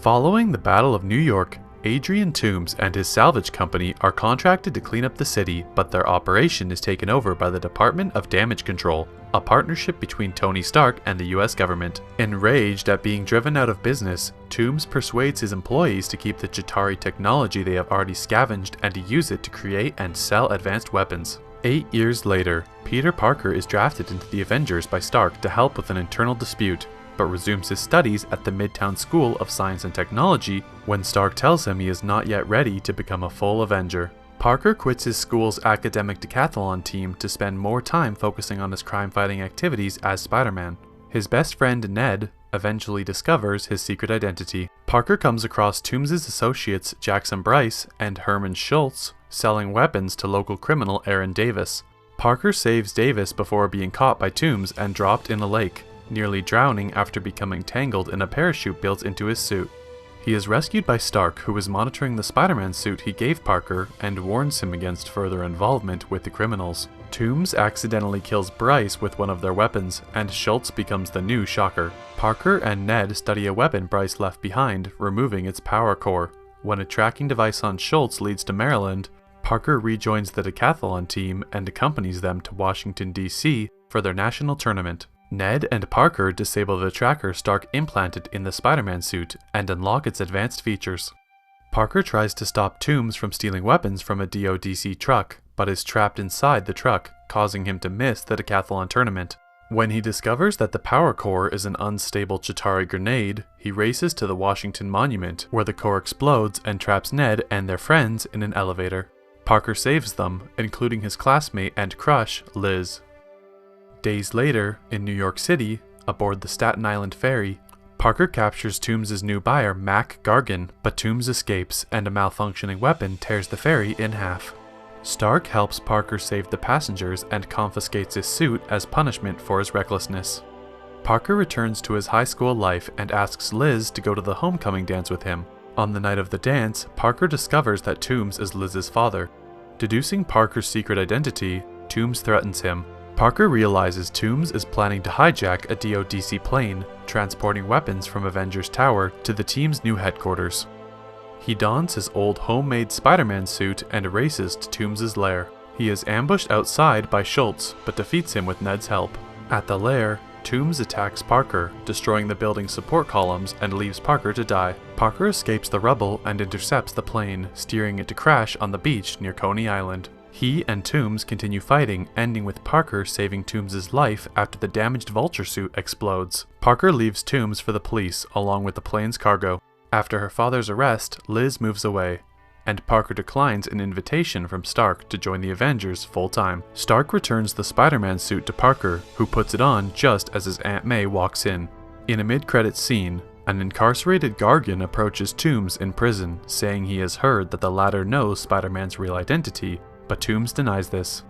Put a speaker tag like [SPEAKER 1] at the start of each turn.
[SPEAKER 1] Following the Battle of New York, Adrian Toomes and his salvage company are contracted to clean up the city, but their operation is taken over by the Department of Damage Control, a partnership between Tony Stark and the US government. Enraged at being driven out of business, Toomes persuades his employees to keep the Chitauri technology they have already scavenged and to use it to create and sell advanced weapons. 8 years later, Peter Parker is drafted into the Avengers by Stark to help with an internal dispute, but resumes his studies at the Midtown School of Science and Technology when Stark tells him he is not yet ready to become a full Avenger. Parker quits his school's academic decathlon team to spend more time focusing on his crime-fighting activities as Spider-Man. His best friend Ned eventually discovers his secret identity. Parker comes across Toomes' associates Jackson Bryce and Herman Schultz selling weapons to local criminal Aaron Davis. Parker saves Davis before being caught by Toomes and dropped in a lake, nearly drowning after becoming tangled in a parachute built into his suit. He is rescued by Stark, who is monitoring the Spider-Man suit he gave Parker and warns him against further involvement with the criminals. Toomes accidentally kills Bryce with one of their weapons, and Schultz becomes the new Shocker. Parker and Ned study a weapon Bryce left behind, removing its power core. When a tracking device on Schultz leads to Maryland, Parker rejoins the decathlon team and accompanies them to Washington, D.C. for their national tournament. Ned and Parker disable the tracker Stark implanted in the Spider-Man suit and unlock its advanced features. Parker tries to stop Toomes from stealing weapons from a DODC truck, but is trapped inside the truck, causing him to miss the decathlon tournament. When he discovers that the power core is an unstable Chitauri grenade, he races to the Washington Monument, where the core explodes and traps Ned and their friends in an elevator. Parker saves them, including his classmate and crush, Liz. Days later, in New York City, aboard the Staten Island ferry, Parker captures Toomes' new buyer, Mac Gargan, but Toomes escapes and a malfunctioning weapon tears the ferry in half. Stark helps Parker save the passengers and confiscates his suit as punishment for his recklessness. Parker returns to his high school life and asks Liz to go to the homecoming dance with him. On the night of the dance, Parker discovers that Toomes is Liz's father. Deducing Parker's secret identity, Toomes threatens him. Parker realizes Toomes is planning to hijack a DODC plane, transporting weapons from Avengers Tower to the team's new headquarters. He dons his old homemade Spider-Man suit and races to Toomes' lair. He is ambushed outside by Schultz, but defeats him with Ned's help. At the lair, Toomes attacks Parker, destroying the building's support columns and leaves Parker to die. Parker escapes the rubble and intercepts the plane, steering it to crash on the beach near Coney Island. He and Toomes continue fighting, ending with Parker saving Toomes' life after the damaged Vulture suit explodes. Parker leaves Toomes for the police, along with the plane's cargo. After her father's arrest, Liz moves away, and Parker declines an invitation from Stark to join the Avengers full-time. Stark returns the Spider-Man suit to Parker, who puts it on just as his Aunt May walks in. In a mid-credits scene, an incarcerated Gargan approaches Toomes in prison, saying he has heard that the latter knows Spider-Man's real identity, but Toomes denies this.